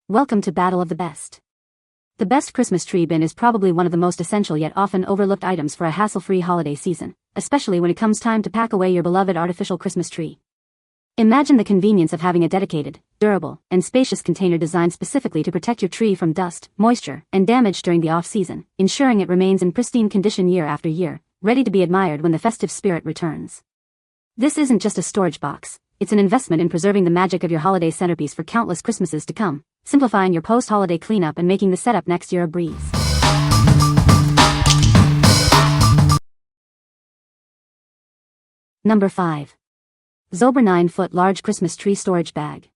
Welcome to Battle of the Best. The best Christmas tree bin is probably one of the most essential yet often overlooked items for a hassle-free holiday season, especially when it comes time to pack away your beloved artificial Christmas tree. Imagine the convenience of having a dedicated, durable, and spacious container designed specifically to protect your tree from dust, moisture, and damage during the off-season, ensuring it remains in pristine condition year after year, ready to be admired when the festive spirit returns. This isn't just a storage box, it's an investment in preserving the magic of your holiday centerpiece for countless Christmases to come, simplifying your post-holiday cleanup and making the setup next year a breeze. Number 5. Zober 9-foot large Christmas tree storage bag.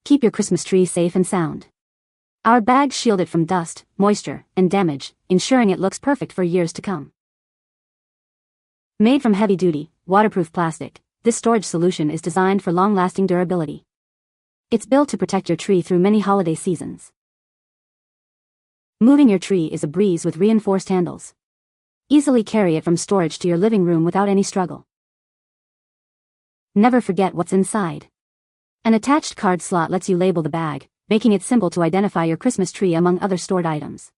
Keep your Christmas tree safe and sound. Our bags shield it from dust, moisture, and damage, ensuring it looks perfect for years to come. Made from heavy-duty, waterproof plastic, this storage solution is designed for long-lasting durability. It's built to protect your tree through many holiday seasons. Moving your tree is a breeze with reinforced handles. Easily carry it from storage to your living room without any struggle. Never forget what's inside. An attached card slot lets you label the bag, making it simple to identify your Christmas tree among other stored items.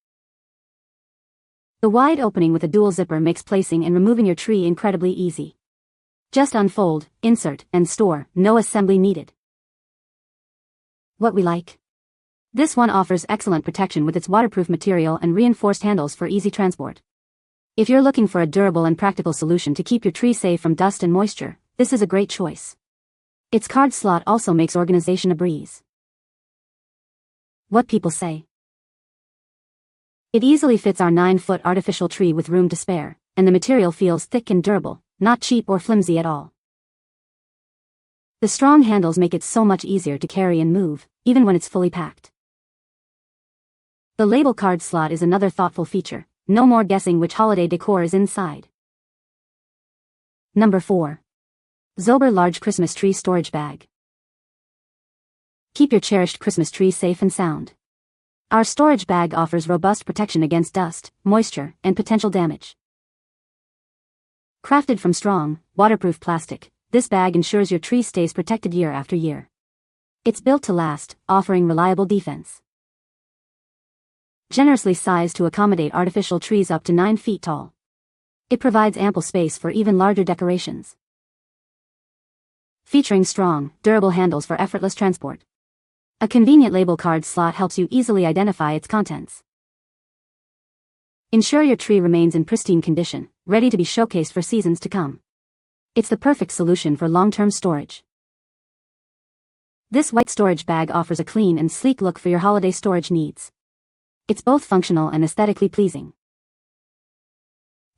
The wide opening with a dual zipper makes placing and removing your tree incredibly easy. Just unfold, insert, and store, no assembly needed. What we like? This one offers excellent protection with its waterproof material and reinforced handles for easy transport. If you're looking for a durable and practical solution to keep your tree safe from dust and moisture, this is a great choice. Its card slot also makes organization a breeze. What people say? It easily fits our 9-foot artificial tree with room to spare, and the material feels thick and durable, not cheap or flimsy at all. The strong handles make it so much easier to carry and move, even when it's fully packed. The label card slot is another thoughtful feature. No more guessing which holiday decor is inside. Number 4. Zober large Christmas tree storage bag. Keep your cherished Christmas tree safe and sound. Our storage bag offers robust protection against dust, moisture, and potential damage. Crafted from strong, waterproof plastic, this bag ensures your tree stays protected year after year. It's built to last, offering reliable defense. Generously sized to accommodate artificial trees up to 9 feet tall. It provides ample space for even larger decorations. Featuring strong, durable handles for effortless transport. A convenient label card slot helps you easily identify its contents. Ensure your tree remains in pristine condition, ready to be showcased for seasons to come. It's the perfect solution for long-term storage. This white storage bag offers a clean and sleek look for your holiday storage needs. It's both functional and aesthetically pleasing.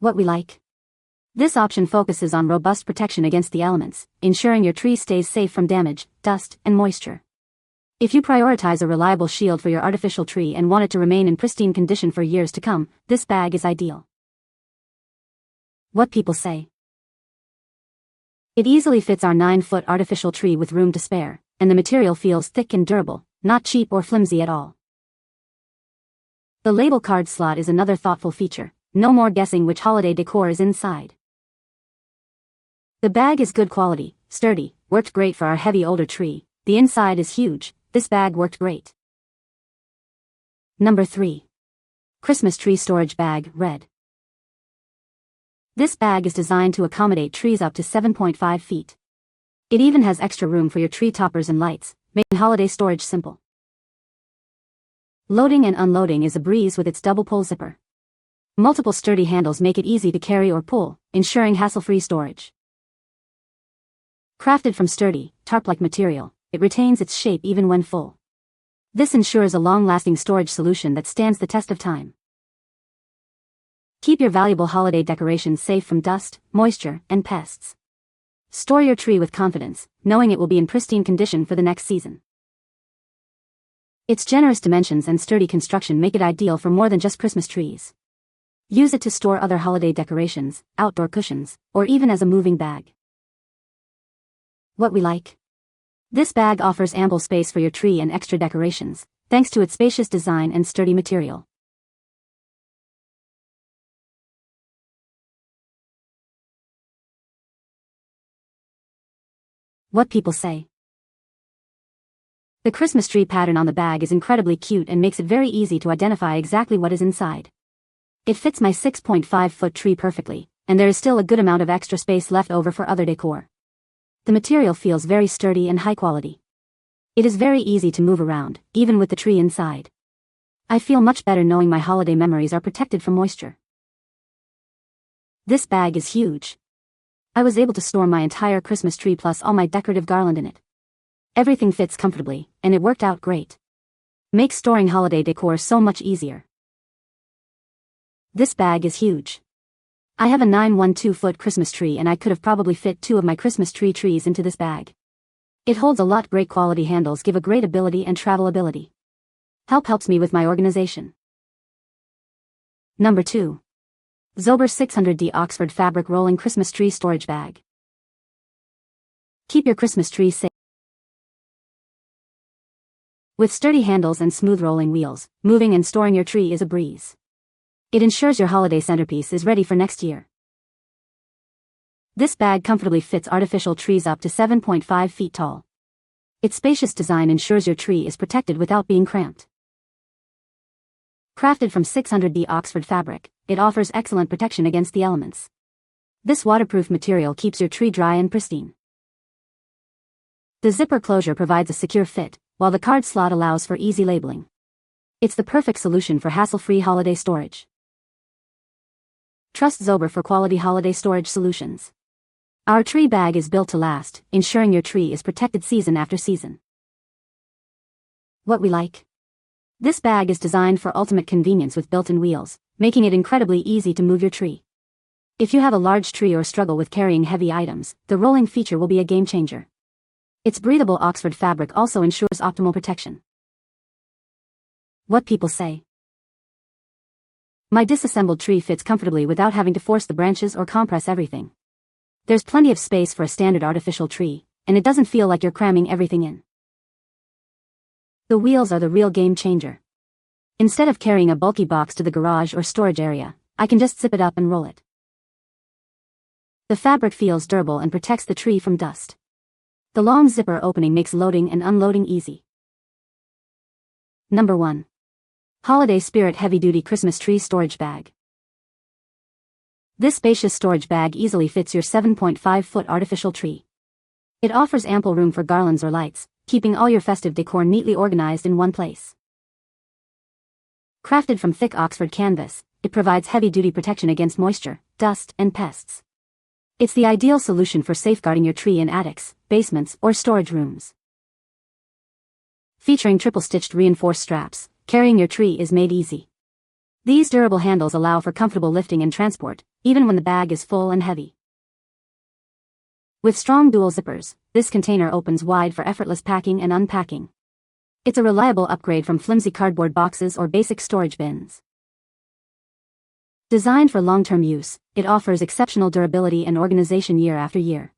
What we like? This option focuses on robust protection against the elements, ensuring your tree stays safe from damage, dust, and moisture. If you prioritize a reliable shield for your artificial tree and want it to remain in pristine condition for years to come, this bag is ideal. What people say? It easily fits our 9-foot artificial tree with room to spare, and the material feels thick and durable, not cheap or flimsy at all. The label card slot is another thoughtful feature. No more guessing which holiday decor is inside. The bag is good quality, sturdy, worked great for our heavy older tree. The inside is huge. This bag worked great. Number 3. Christmas tree storage bag, red. This bag is designed to accommodate trees up to 7.5 feet. It even has extra room for your tree toppers and lights, making holiday storage simple. Loading and unloading is a breeze with its double pull zipper. Multiple sturdy handles make it easy to carry or pull, ensuring hassle-free storage. Crafted from sturdy, tarp-like material, it retains its shape even when full. This ensures a long-lasting storage solution that stands the test of time. Keep your valuable holiday decorations safe from dust, moisture, and pests. Store your tree with confidence, knowing it will be in pristine condition for the next season. Its generous dimensions and sturdy construction make it ideal for more than just Christmas trees. Use it to store other holiday decorations, outdoor cushions, or even as a moving bag. What we like? This bag offers ample space for your tree and extra decorations, thanks to its spacious design and sturdy material. What people say? The Christmas tree pattern on the bag is incredibly cute and makes it very easy to identify exactly what is inside. It fits my 6.5-foot tree perfectly, and there is still a good amount of extra space left over for other decor. The material feels very sturdy and high quality. It is very easy to move around, even with the tree inside. I feel much better knowing my holiday memories are protected from moisture. This bag is huge. I was able to store my entire Christmas tree plus all my decorative garland in it. Everything fits comfortably, and it worked out great. Makes storing holiday decor so much easier. This bag is huge. I have a 912-foot Christmas tree and I could have probably fit 2 of my Christmas tree trees into this bag. It holds a lot. Great quality handles give a great ability and travelability. Helps me with my organization. Number 2. Zober 600D Oxford Fabric Rolling Christmas Tree Storage Bag. Keep your Christmas tree safe. With sturdy handles and smooth rolling wheels, moving and storing your tree is a breeze. It ensures your holiday centerpiece is ready for next year. This bag comfortably fits artificial trees up to 7.5 feet tall. Its spacious design ensures your tree is protected without being cramped. Crafted from 600D Oxford fabric, it offers excellent protection against the elements. This waterproof material keeps your tree dry and pristine. The zipper closure provides a secure fit, while the card slot allows for easy labeling. It's the perfect solution for hassle-free holiday storage. Trust Zober for quality holiday storage solutions. Our tree bag is built to last, ensuring your tree is protected season after season. What we like. This bag is designed for ultimate convenience with built-in wheels, making it incredibly easy to move your tree. If you have a large tree or struggle with carrying heavy items, the rolling feature will be a game changer. Its breathable Oxford fabric also ensures optimal protection. What people say. My disassembled tree fits comfortably without having to force the branches or compress everything. There's plenty of space for a standard artificial tree, and it doesn't feel like you're cramming everything in. The wheels are the real game changer. Instead of carrying a bulky box to the garage or storage area, I can just zip it up and roll it. The fabric feels durable and protects the tree from dust. The long zipper opening makes loading and unloading easy. Number 1. Holiday Spirit Heavy-Duty Christmas Tree Storage Bag. This spacious storage bag easily fits your 7.5-foot artificial tree. It offers ample room for garlands or lights, keeping all your festive decor neatly organized in one place. Crafted from thick Oxford canvas, it provides heavy-duty protection against moisture, dust, and pests. It's the ideal solution for safeguarding your tree in attics, basements, or storage rooms. Featuring triple-stitched reinforced straps, carrying your tree is made easy. These durable handles allow for comfortable lifting and transport, even when the bag is full and heavy. With strong dual zippers, this container opens wide for effortless packing and unpacking. It's a reliable upgrade from flimsy cardboard boxes or basic storage bins. Designed for long-term use, it offers exceptional durability and organization year after year.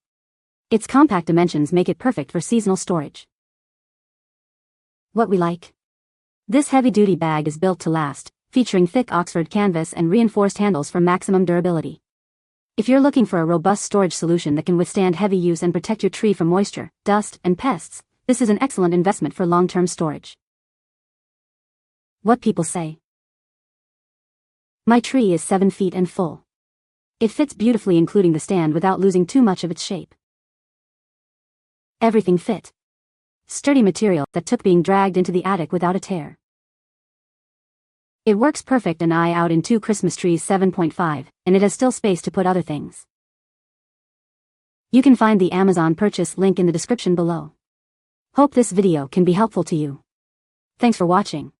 Its compact dimensions make it perfect for seasonal storage. What we like. This heavy-duty bag is built to last, featuring thick Oxford canvas and reinforced handles for maximum durability. If you're looking for a robust storage solution that can withstand heavy use and protect your tree from moisture, dust, and pests, this is an excellent investment for long-term storage. What people say. My tree is 7 feet and full. It fits beautifully including the stand without losing too much of its shape. Everything fit. Sturdy material that took being dragged into the attic without a tear. It works perfect and I out in 2 Christmas trees 7.5, and it has still space to put other things. You can find the Amazon purchase link in the description below. Hope this video can be helpful to you. Thanks for watching.